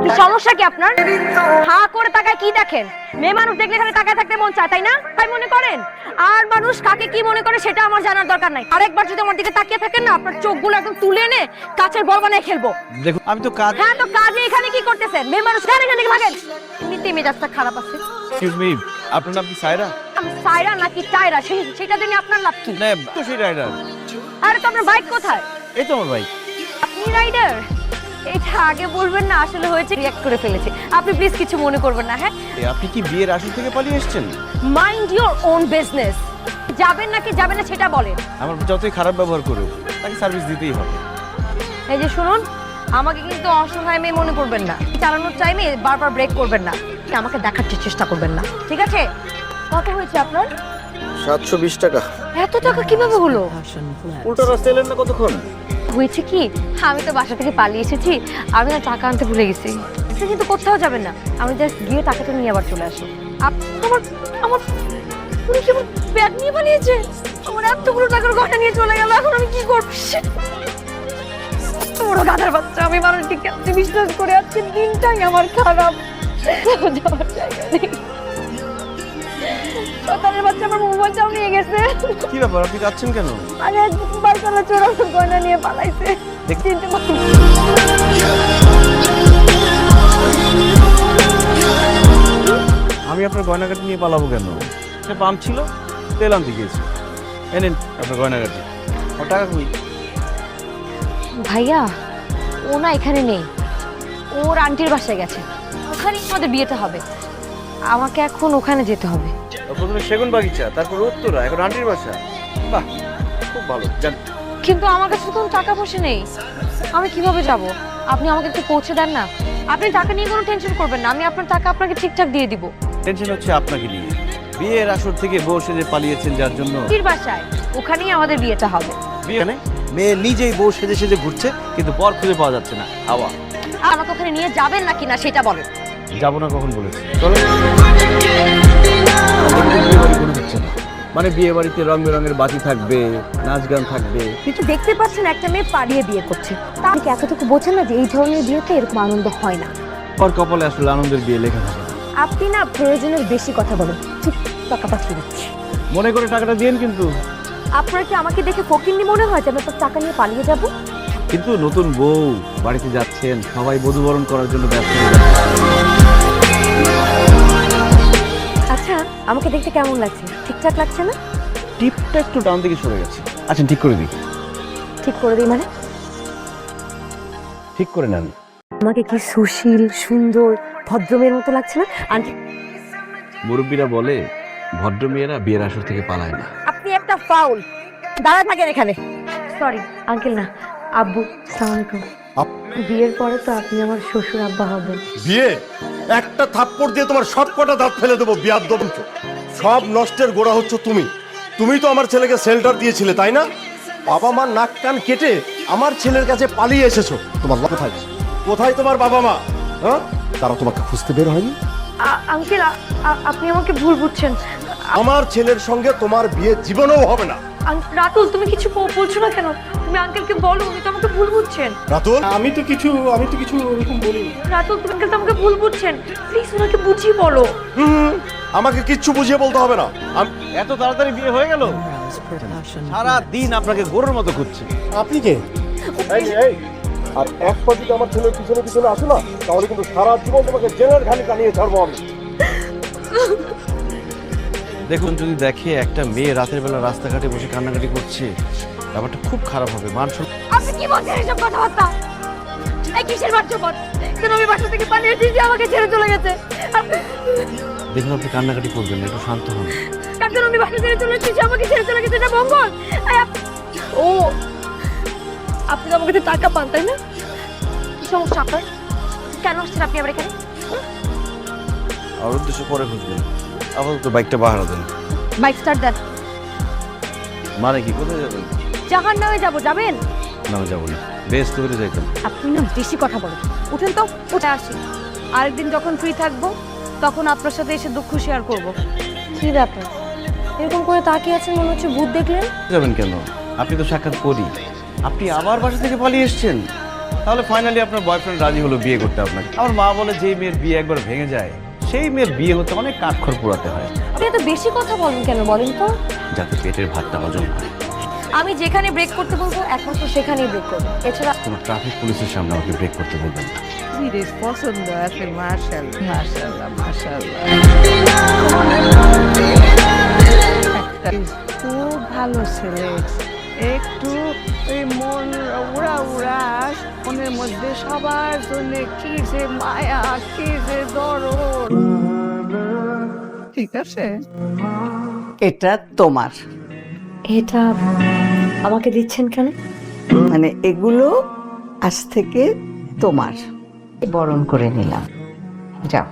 কি সমস্যা কি আপনার? হা করে তাকায় কি দেখেন? মেয়ে মানুষ দেখলে এখানে তাকায় থাকতে মন চায়, তাই না? তাই মনে করেন? আর মানুষ কাকে কি মনে করে সেটা আমার জানার দরকার নাই। আরেকবার যদি আমার দিকে তাকিয়ে থাকেন না, আপনার চোখগুলো একদম তুলে এনে কাচের বল বানায় খেলবো। দেখুন আমি তো কাজ। হ্যাঁ তো কাজে এখানে কি করতেছেন? মেয়ে মানুষ কেন এখান থেকে ভাগেন? এমনিতেই মেজাজটা খারাপ আছে। এক্সকিউজ মি, আপনার নাম কি সায়রা? আমি সায়রা নাকি টায়রা সেটা জেনে আপনার লাভ কি? না তো সেই রাইডার। আরে তো আপনার বাইক কোথায়? এই তো আমার বাইক। আপনি রাইডার? এটা আগে বলবেন না, আসলে হয়েছে রিঅ্যাক্ট করে ফেলেছি। আপনি প্লিজ কিছু মনে করবেন না। হ্যাঁ, আপনি কি বিয়ের আসর থেকে পালিয়ে এসেছেন? Mind your own business. যাবেন নাকি যাবেন না সেটা বলেন। আমার যতই খারাপ ব্যবহার করুক তাকে সার্ভিস দিতেই হবে। এই যে শুনুন, আমাকে কিন্তু অসহায় মেয়ে মনে করবেন না। চালানোর টাইমে বারবার ব্রেক করবেন না, আমাকে দেখার চেষ্টা করবেন না, ঠিক আছে? কত হয়েছে আপনার? 720 টাকা। এত টাকা কিভাবে হলো? উল্টো রাস্তা এলেন না কতক্ষণ? হয়েছে কি, আমি তো বাসা থেকে পালিয়ে এসেছি, আমি না টাকা আনতে ভুলে গেছি। আপনি কিন্তু কোথাও যাবেন না, আমি জাস্ট গিয়ে টাকাটা নিয়ে আবার চলে আসি। আমার আমার উনি কি আমার ব্যাগ নিয়ে পালিয়েছে? আমার এতগুলো টাকার গয়না নিয়ে চলে গেল, এখন আমি কি করব? বড় গাধার বাচ্চা, আমি মানুষকে কেমন বিশ্বাস করে আজকে দিনটাই আমার খারাপ। যাওয়ার জায়গা নেই। সকালের বাচ্চা আমার মোবাইলটাও নিয়ে গেছে। কি ব্যাপার, আপনি যাচ্ছেন কেন? আরে বাইকওয়ালা চোর আমার গয়না নিয়ে পালাইছে। চিনতে পারছি। আমি আপনার গয়নাগাটি নিয়ে পালাবো কেন? সে পাম্প ছিল, তেল আনতে গিয়েছি। এনেন আপনার গয়নাগাটি। ও টাকা কই? ভাইয়া, ও না এখানে নেই, ওর আন্টির বাসায় গেছে। ওখানেই আমাদের বিয়েটা হবে, আমাকে এখন ওখানে যেতে হবে। প্রথমে সেগুন বাগিচা, তারপর উত্তরা, এখন আন্টির বাসা। বাহ, খুব ভালো। যান। কিন্তু আমার কাছে তো কোনো টাকা পয়সা নেই, আমি কিভাবে যাব? আপনি আমাকে একটু পৌঁছে দেন না। আপনি টাকা নিয়ে কোনো টেনশন করবেন না, আমি আপনার টাকা আপনাকে ঠিকঠাক দিয়ে দিব। টেনশন হচ্ছে আপনাকে নিয়ে। বিয়ের আসর থেকে বউ সেজে পালিয়েছেন যার জন্য। আন্টির বাসায়, ওখানেই আমাদের বিয়েটা হবে। বিয়ে মানে? মেয়ে নিজেই বউ সেজে সেজে ঘুরছে, কিন্তু বর খুঁজে পাওয়া যাচ্ছে না। হাওয়া। আমাকে ওখানে নিয়ে যাবেন নাকি না সেটা বলেন। যাবো না কখন বলেছি? চলো। মানে বিয়ে বাড়িতে রং বেরঙের বাতি থাকবে, নাচ গান থাকবে। কিন্তু দেখতে পাচ্ছেন একটা মেয়ে পালিয়ে বিয়ে করছে, তা আপনি কি এতটুকু বোঝেন না যে এই ধরনের বিয়েতে এরকম আনন্দ হয় না? ওর কপালে আসলে আনন্দের বিয়ে লেখা থাকে। আপনি না প্রয়োজনের বেশি কথা বলেন। ঠিক, টাকা পাঠিয়ে দিচ্ছি। মনে করে টাকাটা দিয়েন কিন্তু। আপনার কি আমাকে দেখে ফকিন্নি মনে হয় যে আমি আপনার টাকা নিয়ে পালিয়ে যাব? কিন্তু নতুন বউ বাড়িতে যাচ্ছেন, সবাই বধূবরণ করার জন্য ব্যস্ত। আচ্ছা, আমাকে দেখতে কেমন লাগছে? ঠিকঠাক লাগছে না? টিপটা একটু ডান দিকে সরে গেছে। আচ্ছা ঠিক করে দিই। ঠিক করে দিই মানে? ঠিক করে নেন। আমাকে কি সুশীল, সুন্দর, ভদ্রমের মতো লাগছে না? আন্টি, মুরব্বীরা বলে ভদ্র মেয়েরা বিয়ের আসর থেকে পালায় না। আপনি একটা ফাউল। দাঁড়া থাকেন এখানে। সরি আঙ্কেল, না আব্বু। আসসালামু আলাইকুম। বিয়ের পরে তো আপনি আমার শ্বশুর আব্বা হবেন। বিয়ে? একটা থাপ্পড় দিয়ে তোমার সব কটা দাঁত ফেলে দেবো বিয়াদ্দব। সব নষ্টের গোড়া হচ্ছে তুমি। তুমি তো আমার ছেলেকে শেল্টার দিয়েছিলে, তাই না? বাবা মার নাক কান কেটে আমার ছেলের কাছে পালিয়ে এসেছো। তোমার কোথায় কোথায় তোমার বাবা মা? হ্যাঁ, তারা তোমাকে খুঁজতে বের হয়নি? আঙ্কেল, আপনি আমাকে ভুল বুঝছেন। আমার ছেলের সঙ্গে তোমার বিয়ে জীবনেও হবে না। রাতুল, তুমি কিছু বলছো না কেন? তুমি আঙ্কেলকে বলো, উনি তো আমাকে ভুল বুঝছেন। রাতুল, আমি তো কিছু ওরকম বলিনি। রাতুল, তুমি আঙ্কেল তো আমাকে ভুল বুঝছেন, প্লিজ ওনাকে বুঝিয়ে বলো। আমাকে কিচ্ছু বুঝিয়ে বলতে হবে না। এত তাড়াতাড়ি বিয়ে হয়ে গেল? সারা দিন আপনাকে গরুর মতো খুঁজছে। আপনি কে? এই, আর এক পা যদি আমার ছেলের পিছনে পিছনে আসো না, তাহলে কিন্তু সারা জীবন তোমাকে জেলের ঘানি টানিয়ে ছাড়বো আমি। দেখুন, যদি দেখে একটা মেয়ে রাতের বেলা রাস্তাঘাটে বসে কান্নাকাটি করছে, ব্যাপারটা খুব খারাপ হবে। আপনি কি বলছেন এসব কথাবার্তা? এই কিসের বাচ্চা পথ? কেন আমি বাসা থেকে পালিয়ে এসেছি, আমাকে ছেড়ে চলে গেছে। দেখুন, আপনি কান্নাকাটি করবেন না, একটু শান্ত হন। কারণ আমি বাসা ছেড়ে চলে এসেছি, আমাকে ছেড়ে চলে গেছে, এটা মঙ্গল। ও, আপনি তো আমাকে টাকা পান, তাই না? কি সমস্যা আপনার? কেন আসছেন আপনি আবার এখানে? আর উদ্দেশ্য পরে খুঁজবেন, আপাতত বাইকটা বাহারা দেন। বাইক স্টার্ট দেন। মানে কি, কোথায় যাবেন? জাহান নামে যাবো, যাবেন? না, যাবো না, বেশ করে যাইতাম। আপনি না বেশি কথা বলেন। উঠেন তো, উঠে আসি। আরেকদিন যখন ফ্রি থাকবো তখন আপনার সাথে এসে দুঃখ শেয়ার করবো। কি ব্যাপার এরকম করে তাকিয়ে আছেন, মনে হচ্ছে ভূত দেখলেন? যাবেন কেন? আপনি তো সাক্ষাৎ করি। আপনি আবার বাসা থেকে পালিয়ে এসেছেন। তাহলে ফাইনালি আপনার বয়ফ্রেন্ড রাজি হলো বিয়ে করতে আপনাকে। আমার মা বলে যে মেয়ের বিয়ে একবার ভেঙে যায় সেই মেয়ের বিয়ে হতে অনেক কাঠখড় পোড়াতে হয়, আপনি এত বেশি কথা বলেন কেন বলেন তো? যাতে পেটের ভাতটা হজম হয়। আমি যেখানে ব্রেক করতে বলবো একমাত্র সেখানেই ব্রেক করবো, এছাড়া কোনো ট্রাফিক পুলিশের সামনে আমাকে ব্রেক করতে বলবেন না। ধীরে পছন্দ আছে, মাশাআল্লাহ মাশাআল্লাহ মাশাআল্লাহ। একটা খুব ভালো ছেলে, একটু এই মন উড়া উড়া, মনের মধ্যে সবার জন্য কি যে মায়া, কি যে দরদ। ঠিক আছে, এটা তোমার। এটা আমাকে দিচ্ছেন কেন? মানে এগুলো আজ থেকে তোমার। বরণ করে নিলাম। যাও,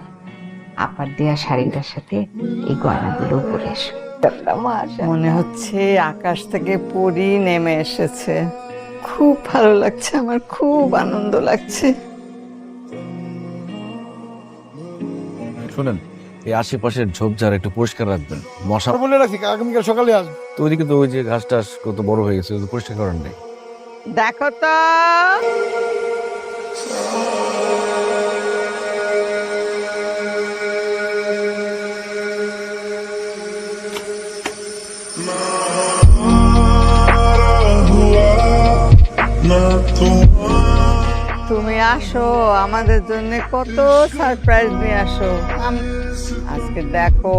আপার দেয়া শাড়িটার সাথে এই গয়নাগুলো পরে এসো। মনে হচ্ছে আকাশ থেকে পরি নেমে এসেছে। খুব ভালো লাগছে, আমার খুব আনন্দ লাগছে। শুনেন, এই আশেপাশের ঝোপঝাড় একটু পরিষ্কার রাখবেন, মশা বলে রাখি আগামীকাল সকালে আসবে। তো ওইদিকে তো ওই যে ঘাস টাস কত বড় হয়ে গেছে, পরিষ্কার করেন নেই। দেখো তো, তুমি আসো আমাদের জন্য কত সারপ্রাইজ নিয়ে আসো। আজকে দেখো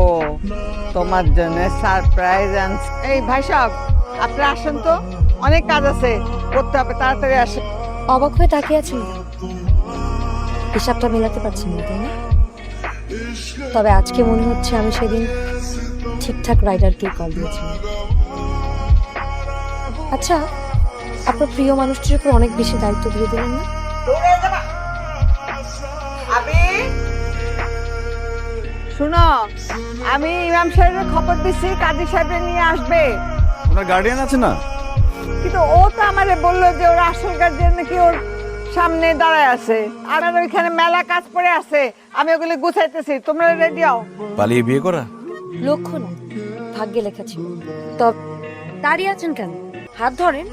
তোমার জন্য সারপ্রাইজ আনছি। এই ভাই সাহেব, আপনি আসেন তো, অনেক কাজ আছে করতে হবে, তাড়াতাড়ি আসেন। অবাক হয়ে তাকিয়ে আছেন, হিসাবটা মেলাতে পারছেন না তাই না? তবে আজকে মনে হচ্ছে আমি সেদিন ঠিকঠাক রাইডারকেই কল দিয়েছিলাম। আচ্ছা, আপনার প্রিয় মানুষটির উপর অনেক বেশি দায়িত্ব দিয়ে দিলেন না? শুনো, আমি ইমাম সাহেবের খবর দিচ্ছি, কাজী সাহেব নিয়ে আসবে। ওনার গার্ডিয়ান আছে না? কিন্তু ও তো আমারে বললো যে ওর আসল গার্জিয়ান নাকি ওর সামনে দাঁড়ায় আছে, আর আমার ওইখানে মেলা কাজ পড়ে আছে, আমি ওগুলি গুছাইতেছি। তোমরা রেডি হও। পালিয়ে বিয়ে করা? লক্ষ্য না, ভাগ্যে লেখা ছিল। তবে দাঁড়িয়ে আছেন কেন? হাত ধরেন।